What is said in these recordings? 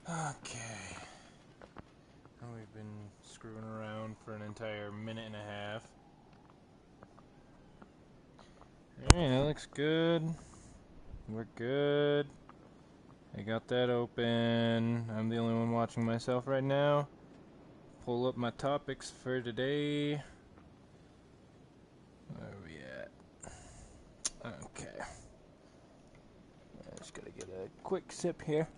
Okay. We've been screwing around for an entire minute and a half. Alright, that looks good. We're good. I got that open. I'm the only one watching myself right now. Pull up my topics for today. Where are we at? Okay. I just gotta get a quick sip here.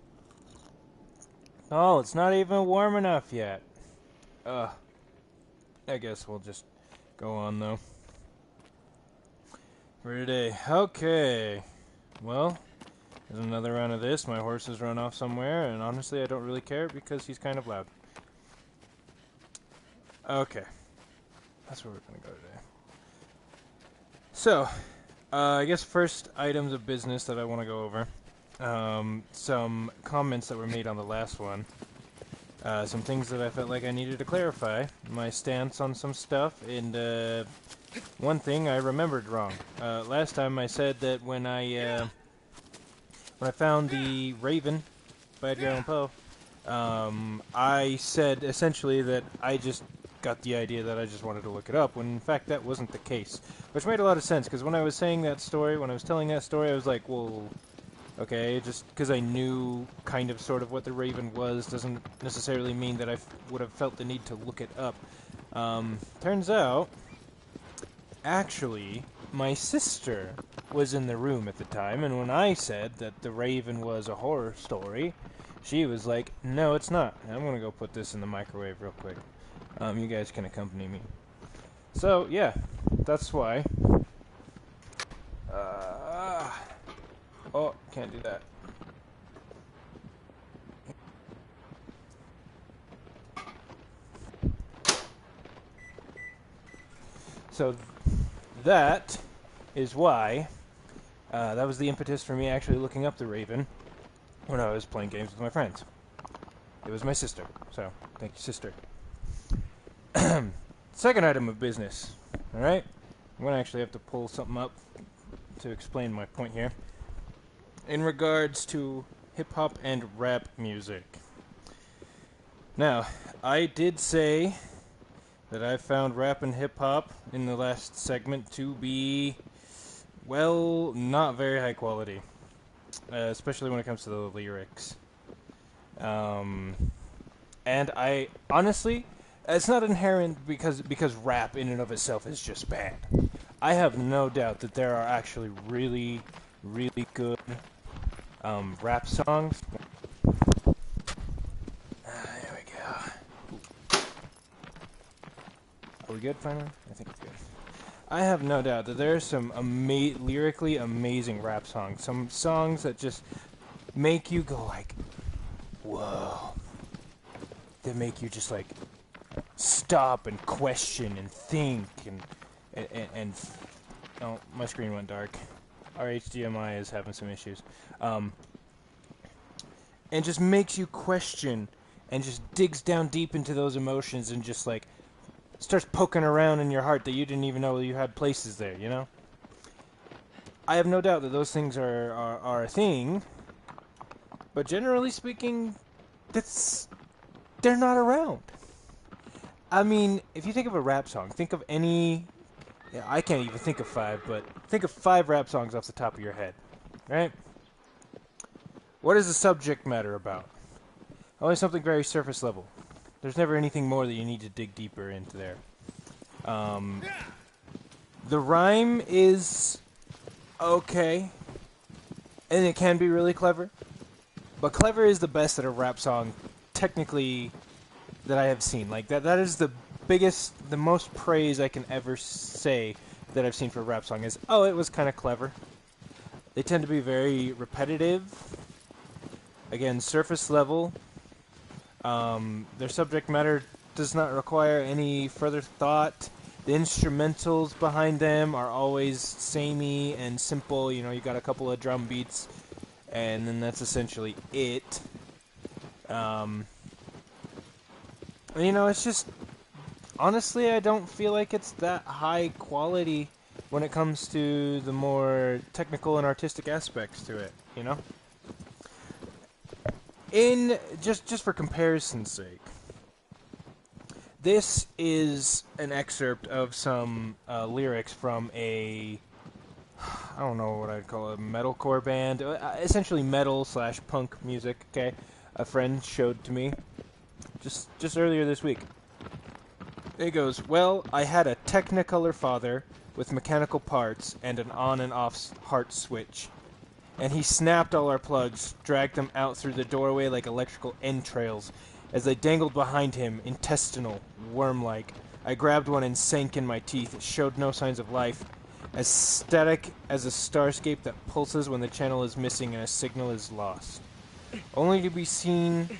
Oh, it's not even warm enough yet. I guess we'll just go on though. For today. Okay. Well, there's another round of this. My horse has run off somewhere, and honestly, I don't really care because he's kind of loud. Okay. That's where we're going to go today. So, I guess first items of business that I want to go over. Some comments that were made on the last one. Some things that I felt like I needed to clarify. My stance on some stuff, and one thing I remembered wrong. Last time I said that when I found the Raven by Edgar Allan Poe, I said essentially that I just got the idea that I just wanted to look it up, when in fact that wasn't the case. Which made a lot of sense, because when I was saying that story, when I was telling that story, I was like, well, okay, just because I knew kind of sort of what the Raven was doesn't necessarily mean that I would have felt the need to look it up. Turns out, actually, my sister was in the room at the time, and when I said that the Raven was a horror story, she was like, no, it's not. I'm going to go put this in the microwave real quick. You guys can accompany me. So, yeah, that's why. Oh, can't do that. So, that is why, that was the impetus for me actually looking up the Raven when I was playing games with my friends. It was my sister, so thank you, sister. Second item of business, alright? I'm going to actually have to pull something up to explain my point here. In regards to hip-hop and rap music. Now, I did say that I found rap and hip-hop in the last segment to be, well, not very high quality. Especially when it comes to the lyrics. And I, honestly, it's not inherent because rap in and of itself is just bad. I have no doubt that there are actually really, really good rap songs. There we go. Are we good finally? I think it's good. I have no doubt that there are some lyrically amazing rap songs. Some songs that just make you go like, whoa. That make you just like stop and question and think and oh, my screen went dark. Our HDMI is having some issues. And just makes you question and just digs down deep into those emotions and just like starts poking around in your heart that you didn't even know you had places there, you know? I have no doubt that those things are a thing, but generally speaking, they're not around. I mean, if you think of a rap song, think of any... Yeah, I can't even think of 5, but think of 5 rap songs off the top of your head, right? What is the subject matter about? Always something very surface level. There's never anything more that you need to dig deeper into there. The rhyme is okay, and it can be really clever, but clever is the best at a rap song, technically, that I have seen. Like, that is the biggest, the most praise I can ever say that I've seen for a rap song is, oh, it was kind of clever. They tend to be very repetitive. Again, surface level. Their subject matter does not require any further thought. The instrumentals behind them are always samey and simple. You know, you got a couple of drum beats, and then that's essentially it. You know, it's just... Honestly, I don't feel like it's that high quality when it comes to the more technical and artistic aspects to it, you know? In just for comparison's sake, this is an excerpt of some lyrics from a, I don't know what I'd call a metalcore band, essentially metal slash punk music. Okay, a friend showed to me just earlier this week. It goes, well, I had a Technicolor father with mechanical parts and an on and off heart switch. And he snapped all our plugs, dragged them out through the doorway like electrical entrails. As they dangled behind him, intestinal, worm-like, I grabbed one and sank in my teeth. It showed no signs of life, as static as a starscape that pulses when the channel is missing and a signal is lost. Only to be seen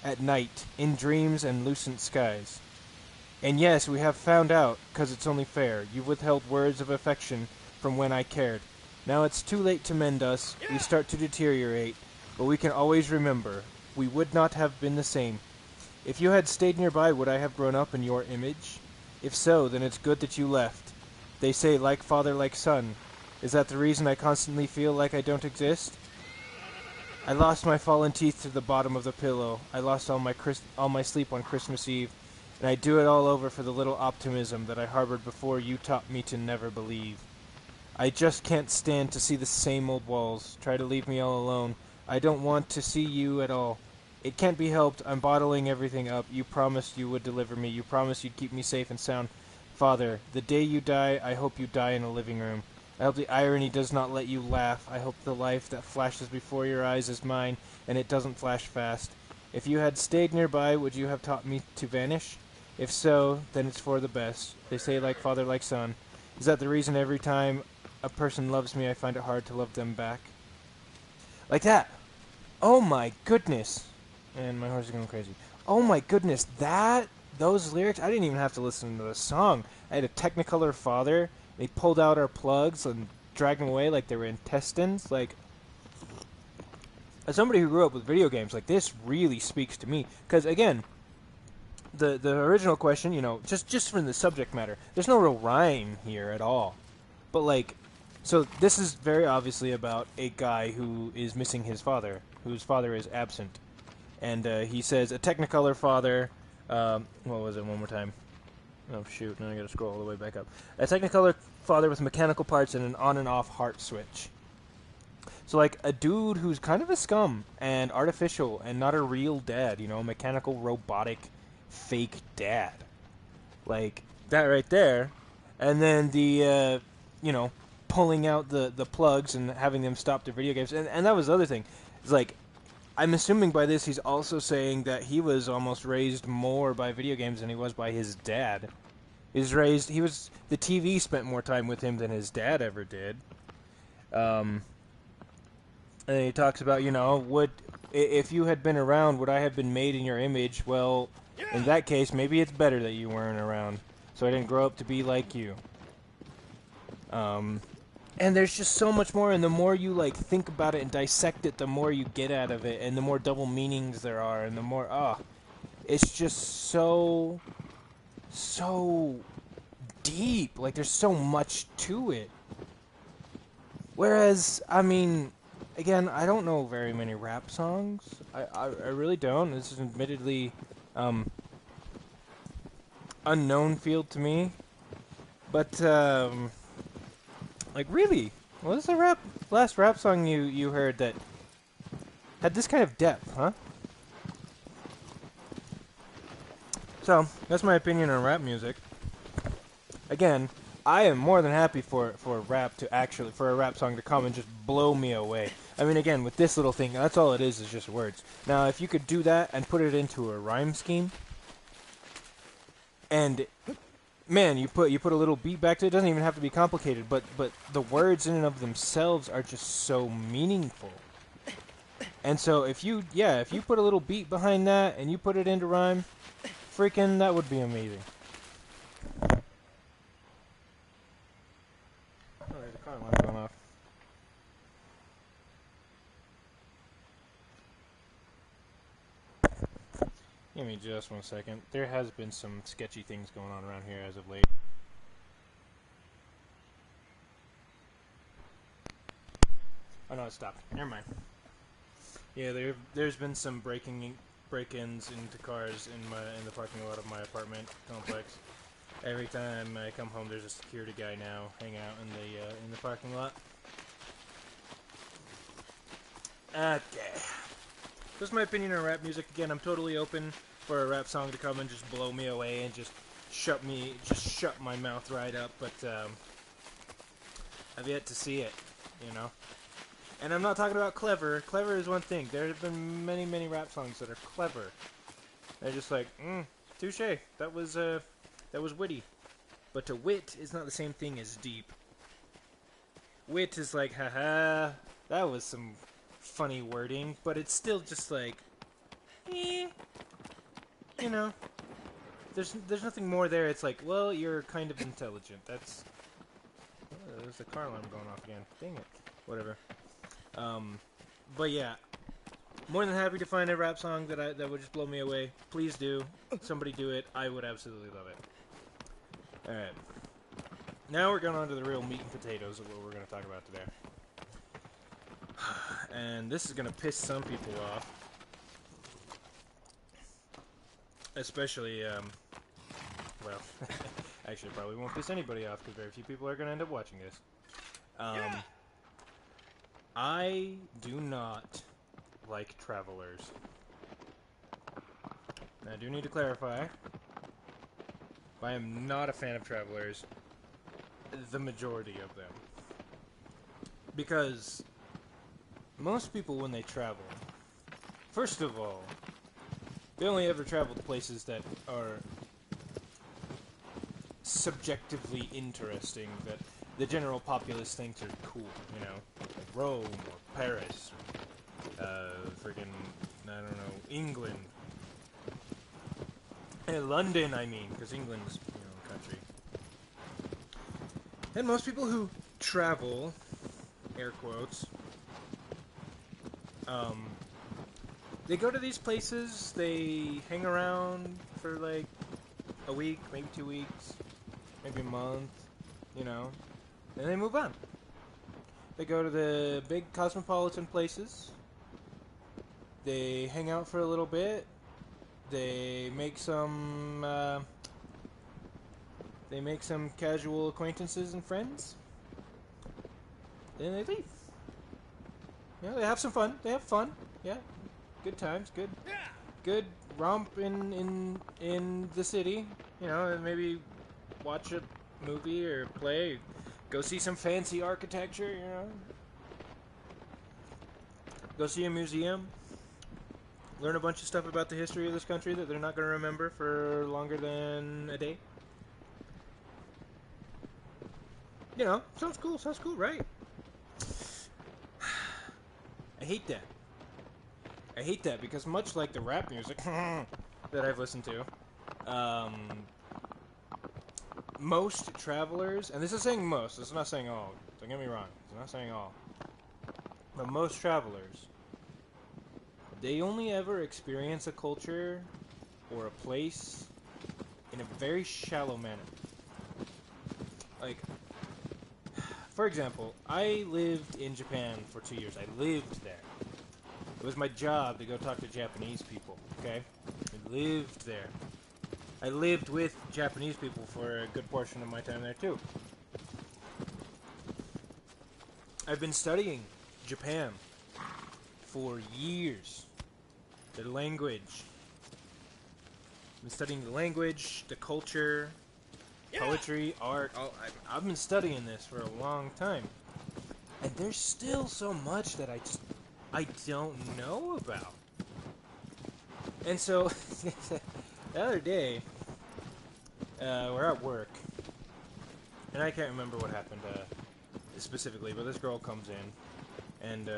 at night, in dreams and lucent skies. And yes, we have found out, 'cause it's only fair. You withheld words of affection from when I cared. Now it's too late to mend us. We start to deteriorate, but we can always remember. We would not have been the same. If you had stayed nearby, would I have grown up in your image? If so, then it's good that you left. They say, like father, like son. Is that the reason I constantly feel like I don't exist? I lost my fallen teeth to the bottom of the pillow. I lost all my sleep on Christmas Eve. And I do it all over for the little optimism that I harbored before you taught me to never believe. I just can't stand to see the same old walls. Try to leave me all alone. I don't want to see you at all. It can't be helped. I'm bottling everything up. You promised you would deliver me. You promised you'd keep me safe and sound. Father, the day you die, I hope you die in a living room. I hope the irony does not let you laugh. I hope the life that flashes before your eyes is mine, and it doesn't flash fast. If you had stayed nearby, would you have taught me to vanish? If so, then it's for the best. They say like father, like son. Is that the reason every time a person loves me, I find it hard to love them back? Like that. Oh my goodness. And my horse is going crazy. Oh my goodness, those lyrics, I didn't even have to listen to the song. I had a Technicolor father. They pulled out our plugs and dragged them away like they were intestines. Like, as somebody who grew up with video games, like, this really speaks to me. Because, again, the original question, just from the subject matter, there's no real rhyme here at all. But, like, so this is very obviously about a guy who is missing his father, whose father is absent. And he says, a Technicolor father, what was it, one more time? Oh, shoot, now I gotta scroll all the way back up. A Technicolor father with mechanical parts and an on and off heart switch. So, like, a dude who's kind of a scum and artificial and not a real dad, mechanical, robotic, fake dad. Like, that right there. And then the, pulling out the plugs and having them stop their video games. And that was the other thing. It's like, I'm assuming by this he's also saying that he was almost raised more by video games than he was by his dad. The TV spent more time with him than his dad ever did. And he talks about, if you had been around, would I have been made in your image? Well, in that case, maybe it's better that you weren't around, so I didn't grow up to be like you. And there's just so much more, and the more you, think about it and dissect it, the more you get out of it, and the more double meanings there are, and the more, it's just so deep. Like, there's so much to it. Whereas, I mean, again, I don't know very many rap songs. I really don't. This is admittedly, unknown field to me. But, really, what was the last rap song you heard that had this kind of depth, huh? So, that's my opinion on rap music. Again, I am more than happy for a rap song to come and just blow me away. I mean, again, with this little thing, that's all it is just words. Now, if you could do that and put it into a rhyme scheme, and man, you put a little beat back to it. It doesn't even have to be complicated, but the words in and of themselves are just so meaningful. And so if you put a little beat behind that and you put it into rhyme, freaking that would be amazing. Oh, there's a car alarm going off. Give me just 1 second. There has been some sketchy things going on around here as of late. Oh no, it stopped. Never mind. Yeah, there's been some break-ins into cars in the parking lot of my apartment complex. Every time I come home, there's a security guy now hanging out in the parking lot. Okay. That's my opinion on rap music. Again, I'm totally open for a rap song to come and just blow me away and just shut my mouth right up. But I've yet to see it, you know. And I'm not talking about clever. Clever is one thing. There have been many, many rap songs that are clever. They're just like, touche. That was witty. But to wit is not the same thing as deep. Wit is like, haha, that was some funny wording, but it's still just like, you know, there's nothing more there. It's like, well, you're kind of intelligent. That's, there's the car alarm going off again. Dang it. Whatever. But yeah, more than happy to find a rap song that would just blow me away. Please do. Somebody do it. I would absolutely love it. Alright. Now we're going on to the real meat and potatoes of what we're going to talk about today. And this is going to piss some people off. Especially, well, actually it probably won't piss anybody off because very few people are going to end up watching this. I do not like travelers. Now, I do need to clarify. I am not a fan of travelers. The majority of them. Because most people, when they travel, first of all, they only ever travel to places that are subjectively interesting, that the general populace thinks are cool, you know? Like Rome, or Paris, friggin', I don't know, England. And London, I mean, because England's, you know, a country. And most people who travel, air quotes, they go to these places, they hang around for like a week, maybe 2 weeks, maybe a month, you know, and they move on. They go to the big cosmopolitan places, they hang out for a little bit, they make some casual acquaintances and friends, then they leave. Yeah, they have some fun. They have fun. Yeah, good times. Good romp in the city. You know, and maybe watch a movie or play. Go see some fancy architecture. You know, go see a museum. Learn a bunch of stuff about the history of this country that they're not going to remember for longer than a day. You know, sounds cool. Sounds cool, right? I hate that. I hate that because much like the rap music that I've listened to, most travelers, and this is saying most, this is not saying all, don't get me wrong, it's not saying all, but most travelers, they only ever experience a culture or a place in a very shallow manner. Like, for example, I lived in Japan for 2 years. I lived there. It was my job to go talk to Japanese people, okay? I lived there. I lived with Japanese people for a good portion of my time there, too. I've been studying Japan for years. The language. I've been studying the language, the culture, poetry, art. I've been studying this for a long time. And there's still so much that I don't know about. And so, the other day, we're at work, and I can't remember what happened specifically, but this girl comes in, and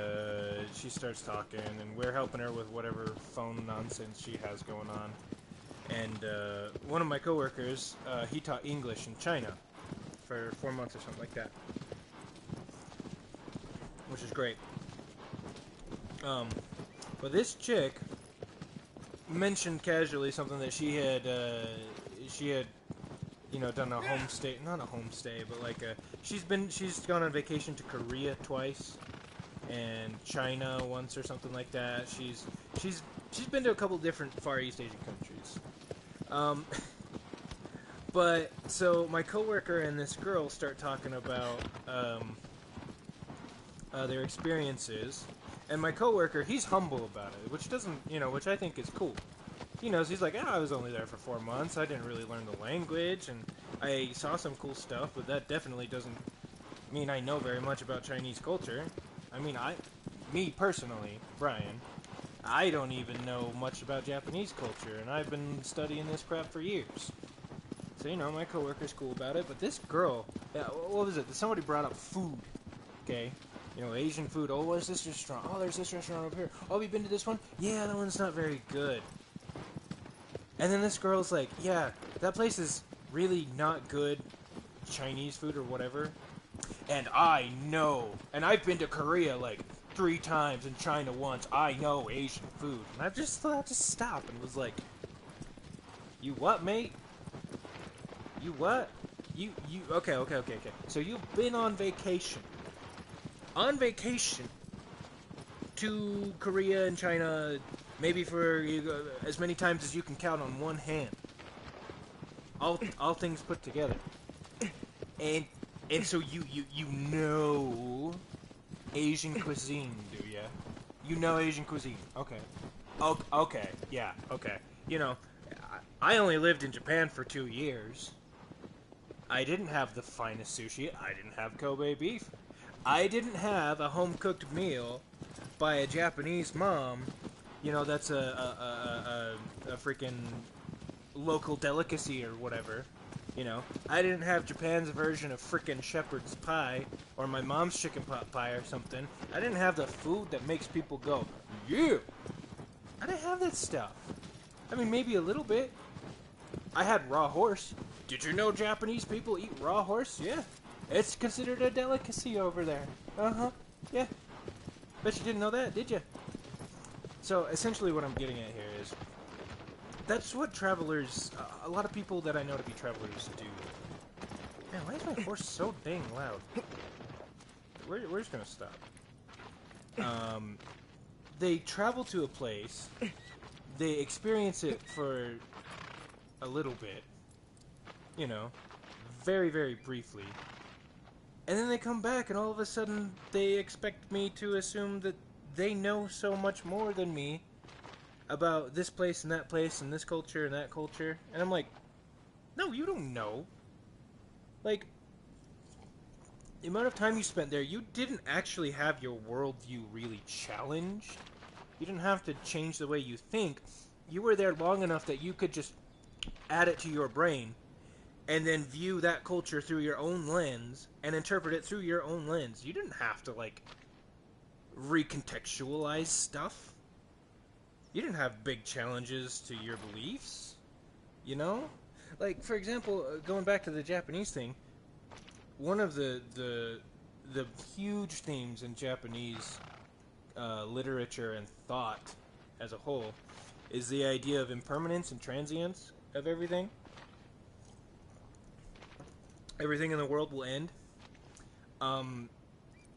she starts talking, and we're helping her with whatever phone nonsense she has going on. And one of my coworkers, he taught English in China for 4 months or something like that, which is great. But this chick mentioned casually something that she had, you know, done a homestay, not a homestay, but like she's gone on vacation to Korea twice, and China once or something like that. She's been to a couple different Far East Asian countries. Um, but so my coworker and this girl start talking about their experiences, and my coworker, he's humble about it, which doesn't, which I think is cool. He knows, he's like, I was only there for 4 months. I didn't really learn the language, and I saw some cool stuff, but that definitely doesn't mean I know very much about Chinese culture. I mean, me personally, Brian, I don't even know much about Japanese culture, and I've been studying this crap for years. So, my coworker's cool about it, but this girl, what was it? Somebody brought up food, okay? Asian food. Oh, what's this restaurant? Oh, there's this restaurant over here. Oh, have you been to this one? Yeah, that one's not very good. And then this girl's like, yeah, that place is really not good Chinese food or whatever. And I know. And I've been to Korea like 3 times and China once. I know Asian food. And I just stopped and was like, you what, mate? You what? Okay. So you've been on vacation. On vacation to Korea and China, maybe for as many times as you can count on one hand. All things put together. And so you know Asian cuisine, do ya? You know Asian cuisine. Okay. Okay. Yeah. Okay. I only lived in Japan for 2 years. I didn't have the finest sushi. I didn't have Kobe beef. I didn't have a home-cooked meal by a Japanese mom. That's a freaking local delicacy or whatever. I didn't have Japan's version of frickin' shepherd's pie or my mom's chicken pot pie or something. I didn't have the food that makes people go, yeah. I didn't have that stuff. I mean, maybe a little bit. I had raw horse. Did you know Japanese people eat raw horse? Yeah. It's considered a delicacy over there. Uh-huh. Yeah. Bet you didn't know that, did you? So, essentially what I'm getting at here is, that's what travelers, a lot of people that I know to be travelers do. Man, why is my horse so dang loud? We're just gonna stop. They travel to a place, they experience it for a little bit, very, very briefly, and then they come back and all of a sudden they expect me to assume that they know so much more than me about this place and this culture and that culture. And I'm like, no, you don't know. Like, the amount of time you spent there, you didn't actually have your worldview really challenged. You didn't have to change the way you think. You were there long enough that you could just add it to your brain and then view that culture through your own lens and interpret it through your own lens. You didn't have to, recontextualize stuff. You didn't have big challenges to your beliefs, Like, for example, going back to the Japanese thing, one of the huge themes in Japanese literature and thought as a whole is the idea of impermanence and transience of everything. Everything in the world will end.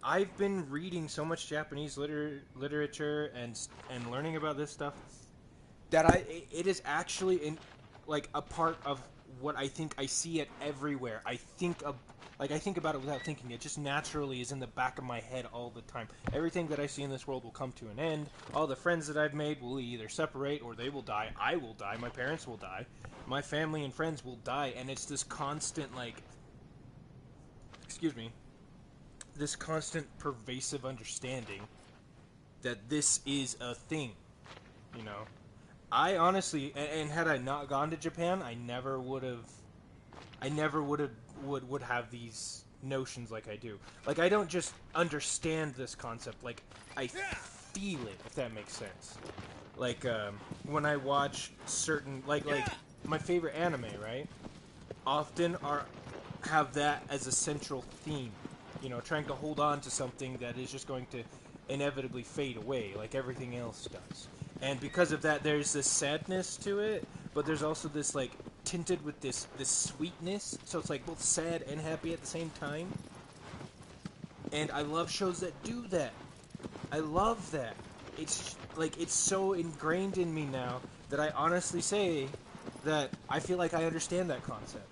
I've been reading so much Japanese literature and learning about this stuff that it is actually a part of what I think I see it everywhere. I think about it without thinking. It just naturally is in the back of my head all the time. Everything that I see in this world will come to an end. All the friends that I've made will either separate or they will die. I will die. My parents will die. My family and friends will die. And it's this constant, this constant pervasive understanding that this is a thing, I honestly, and had I not gone to Japan, I never would have these notions like I do. Like, I don't just understand this concept, I feel it, if that makes sense. When I watch certain, my favorite anime, right, often have that as a central theme. Trying to hold on to something that is just going to inevitably fade away, like everything else does. And because of that, there's this sadness to it, but there's also this, tinted with this sweetness, so it's, both sad and happy at the same time. And I love shows that do that. I love that. It's like it's so ingrained in me now that I honestly say that I feel like I understand that concept.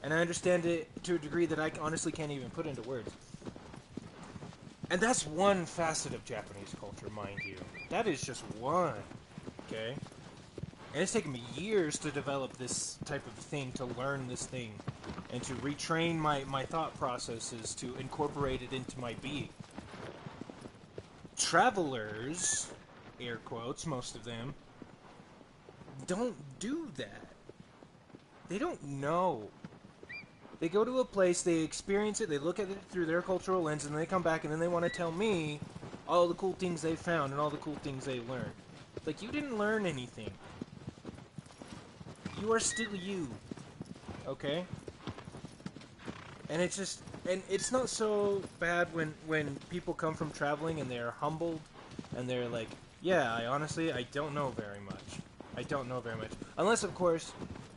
And I understand it to a degree that I honestly can't even put into words. And that's one facet of Japanese culture, mind you. That is just one. Okay? And it's taken me years to develop this type of thing, to learn this thing, and to retrain my thought processes to incorporate it into my being. Travelers, air quotes, most of them, don't do that. They don't know. They go to a place, they experience it, they look at it through their cultural lens, and they come back and then they want to tell me all the cool things they found and all the cool things they learned. Like, you didn't learn anything. You are still you. Okay? And it's just... And it's not so bad when people come from traveling and they're humbled and they're like, yeah, I don't know very much. I don't know very much. Unless, of course,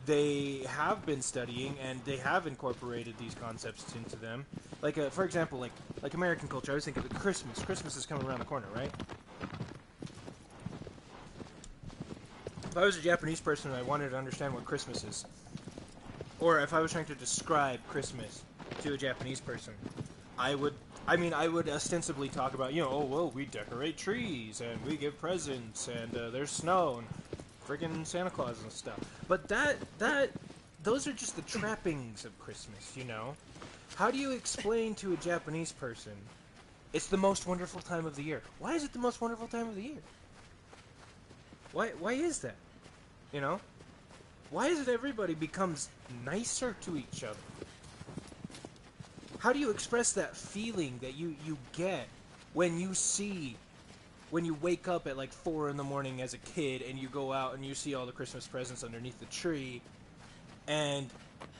they have been studying and they have incorporated these concepts into them. Like, for example, like American culture, I was thinking of Christmas. Christmas is coming around the corner, right? If I was a Japanese person and I wanted to understand what Christmas is, or if I was trying to describe Christmas to a Japanese person, I would ostensibly talk about, oh, well, we decorate trees, and we give presents, and there's snow, and friggin' Santa Claus and stuff. But those are just the trappings of Christmas, you know? How do you explain to a Japanese person, it's the most wonderful time of the year? Why is it the most wonderful time of the year? Why is that? You know? Why is it everybody becomes nicer to each other? How do you express that feeling that you get when you wake up at like 4 in the morning as a kid and you go out and you see all the Christmas presents underneath the tree and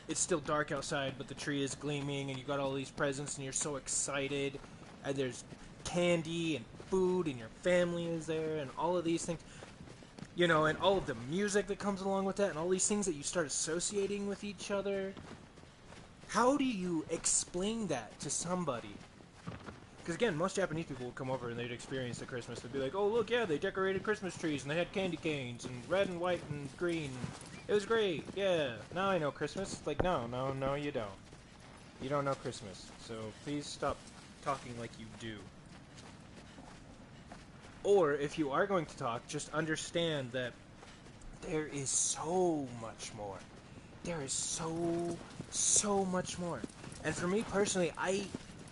it's still dark outside but the tree is gleaming and you got all these presents and you're so excited and there's candy and food and your family is there and all of these things, and all of the music that comes along with that and all these things that you start associating with each other. How do you explain that to somebody? Because again, most Japanese people would come over and they'd experience the Christmas. They'd be like, oh, look, yeah, they decorated Christmas trees and they had candy canes and red and white and green. It was great, yeah. Now I know Christmas. It's like, no, you don't. You don't know Christmas. So please stop talking like you do. Or if you are going to talk, just understand that there is so much more. There is so much more. And for me personally, I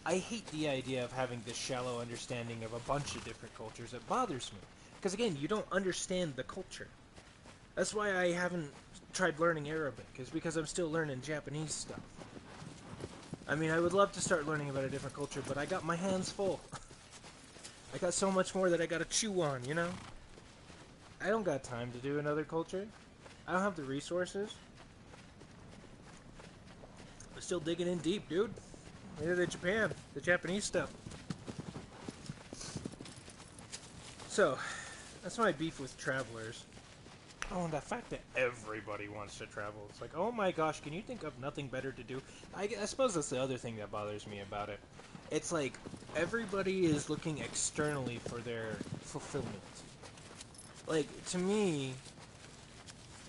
hate the idea of having this shallow understanding of a bunch of different cultures. It bothers me. Because again, you don't understand the culture. That's why I haven't tried learning Arabic, is because I'm still learning Japanese stuff. I mean, I would love to start learning about a different culture, but I got my hands full. I got so much more that I gotta chew on, I don't got time to do another culture. I don't have the resources. I'm still digging in deep, dude. Maybe the Japanese stuff. So, that's my beef with travelers. Oh, and the fact that everybody wants to travel. It's like, oh my gosh, can you think of nothing better to do? I suppose that's the other thing that bothers me about it. It's like, everybody is looking externally for their fulfillment. Like, to me,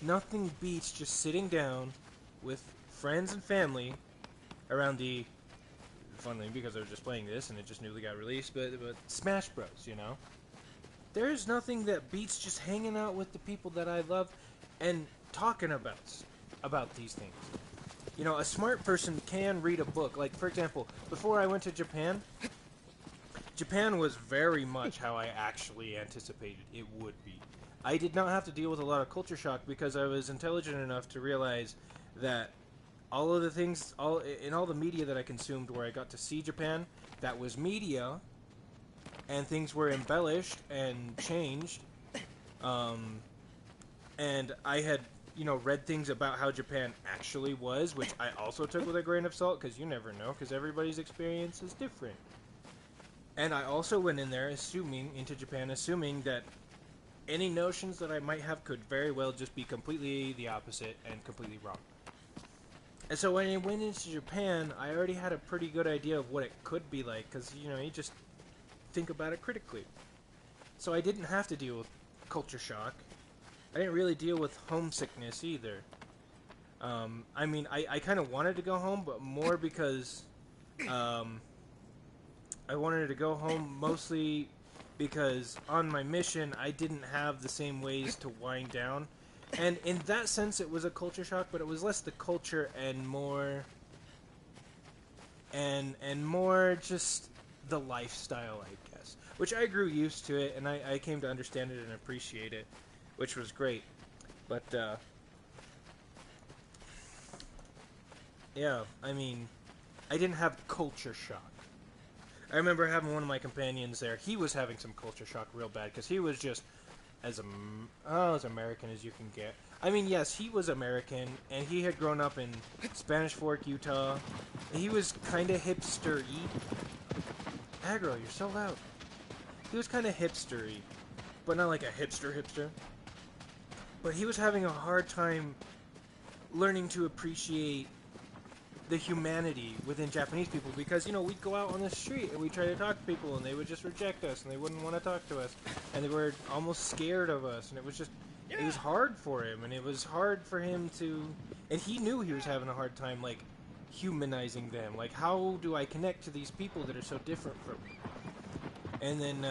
nothing beats just sitting down with friends and family around the... Funnily, because I was just playing this and it just newly got released, but Smash Bros, There's nothing that beats just hanging out with the people that I love and talking about these things. A smart person can read a book. Like, for example, before I went to Japan, Japan was very much how I actually anticipated it would be. I did not have to deal with a lot of culture shock because I was intelligent enough to realize that all of the things, in all the media that I consumed where I got to see Japan, that was media, and things were embellished and changed, and I had, read things about how Japan actually was, which I also took with a grain of salt, because you never know, because everybody's experience is different. And I also went in there into Japan assuming that any notions that I might have could very well just be completely the opposite and completely wrong. And so when I went into Japan, I already had a pretty good idea of what it could be like, because, you just think about it critically. So I didn't have to deal with culture shock. I didn't really deal with homesickness either. I mean, I kind of wanted to go home, but more because I wanted to go home mostly because on my mission I didn't have the same ways to wind down. And in that sense it was a culture shock, but it was less the culture and more more just the lifestyle, I guess. Which I grew used to it, and I came to understand it and appreciate it, which was great. But yeah, I mean, I didn't have culture shock. I remember having one of my companions there. He was having some culture shock real bad because he was just as American as you can get. I mean, yes, he was American, and he had grown up in Spanish Fork, Utah. He was kind of hipster-y. Aggro, you're so loud. He was kind of hipster-y, but not like a hipster. But he was having a hard time learning to appreciate the humanity within Japanese people because, you know, we'd go out on the street and we'd try to talk to people and they would just reject us and they wouldn't want to talk to us and they were almost scared of us, and it was just, it was hard for him, and it was hard for him to, and he knew he was having a hard time, like, humanizing them. Like, how do I connect to these people that are so different from me? And then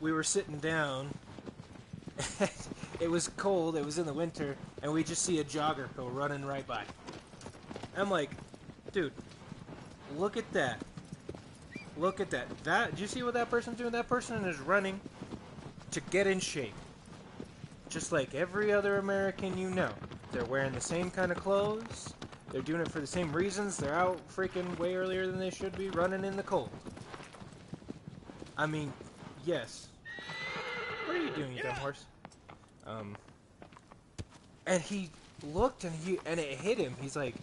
we were sitting down. It was cold, it was in the winter, and we just see a jogger go running right by. I'm like, dude, look at that. Look at that. Do you see what that person's doing? That person is running to get in shape. Just like every other American you know. They're wearing the same kind of clothes. They're doing it for the same reasons. They're out freaking way earlier than they should be, running in the cold. I mean, yes. What are you doing, you dumb horse? And he looked and it hit him. He's like,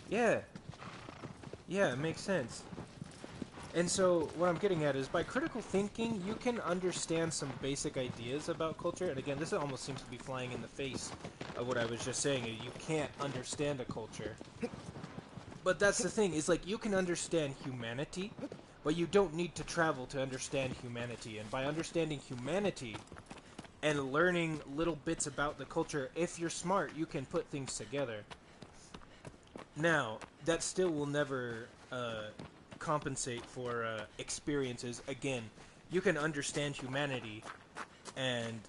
yeah, it makes sense. And so what I'm getting at is by critical thinking, you can understand some basic ideas about culture. And again, this almost seems to be flying in the face of what I was just saying. You can't understand a culture. But that's the thing, is like you can understand humanity, but you don't need to travel to understand humanity. And by understanding humanity and learning little bits about the culture, if you're smart, you can put things together. Now, that still will never compensate for experiences. Again, you can understand humanity and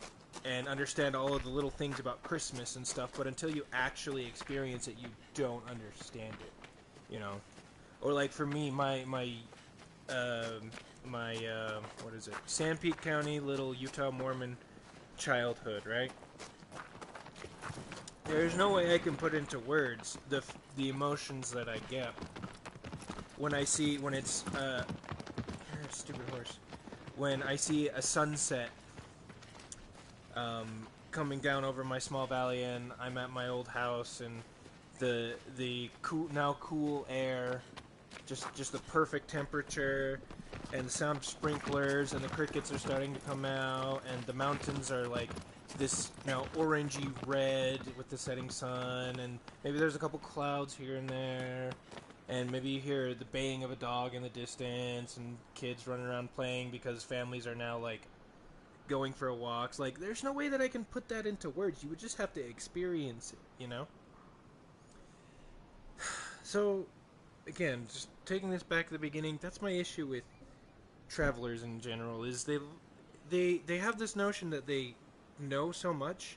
understand all of the little things about Christmas and stuff, but until you actually experience it, you don't understand it. You know, or like for me, my what is it? Sanpete County, little Utah Mormon childhood, right? There's no way I can put into words the emotions that I get when it's stupid horse. When I see a sunset coming down over my small valley, and I'm at my old house, and the cool air, just the perfect temperature, and the sound of sprinklers, and the crickets are starting to come out, and the mountains are like this now orangey red with the setting sun, and maybe there's a couple clouds here and there, and maybe you hear the baying of a dog in the distance, and kids running around playing because families are now like going for walks. Like, there's no way that I can put that into words. You would just have to experience it, you know? So, again, just taking this back to the beginning, that's my issue with travelers in general, is they have this notion that they know so much,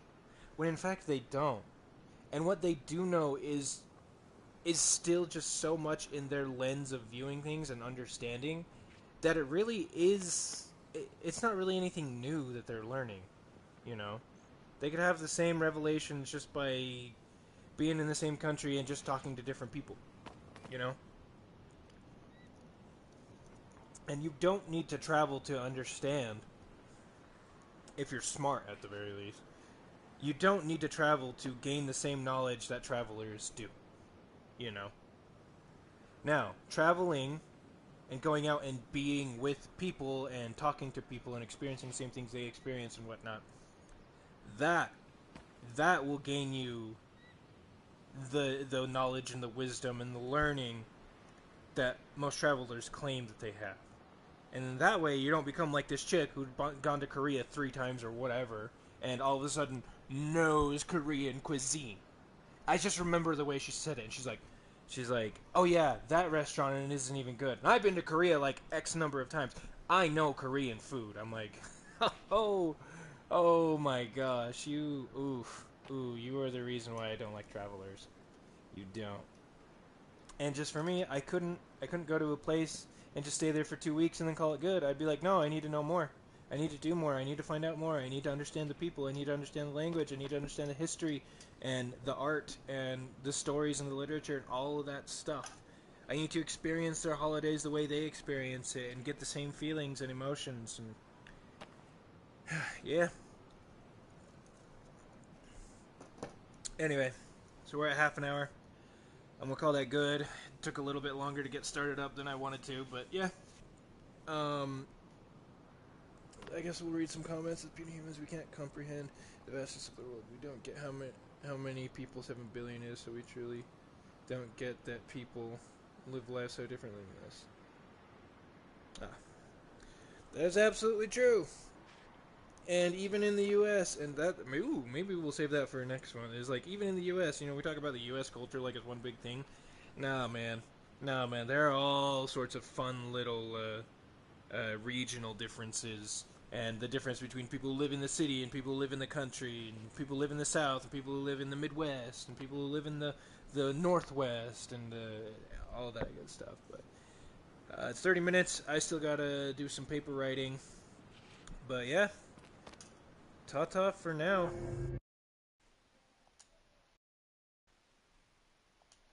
when in fact they don't. And what they do know is still just so much in their lens of viewing things and understanding that it really is, it's not really anything new that they're learning, you know? They could have the same revelations just by being in the same country and just talking to different people, you know? And you don't need to travel to understand, if you're smart at the very least. You don't need to travel to gain the same knowledge that travelers do, you know? Now, traveling and going out and being with people and talking to people and experiencing the same things they experience and whatnot, that will gain you the knowledge and the wisdom and the learning that most travelers claim that they have. And that way you don't become like this chick who'd gone to Korea 3 times or whatever, and all of a sudden knows Korean cuisine. I just remember the way she said it, and she's like, oh yeah, that restaurant and it isn't even good. And I've been to Korea like X number of times. I know Korean food. I'm like, oh, oh my gosh, you are the reason why I don't like travelers. You don't. And just for me, I couldn't go to a place and just stay there for 2 weeks and then call it good. I'd be like, no, I need to know more. I need to do more. I need to find out more. I need to understand the people. I need to understand the language. I need to understand the history and the art and the stories and the literature and all of that stuff. I need to experience their holidays the way they experience it and get the same feelings and emotions. And yeah. Anyway, so we're at half an hour. I'm gonna call that good. It took a little bit longer to get started up than I wanted to, but yeah. Um, I guess we'll read some comments. As being humans, we can't comprehend the vastness of the world. We don't get how many people 7 billion is, so we truly don't get that people live life so differently than us. Ah, that's absolutely true. And even in the U.S., and that maybe we'll save that for our next one. Is like even in the U.S., we talk about the U.S. culture like it's one big thing. Nah, man, nah, man. There are all sorts of fun little regional differences, and the difference between people who live in the city and people who live in the country, and people who live in the South and people who live in the Midwest, and people who live in the Northwest, and all that good stuff. But it's 30 minutes. I still gotta do some paper writing. But yeah. Ta-ta for now.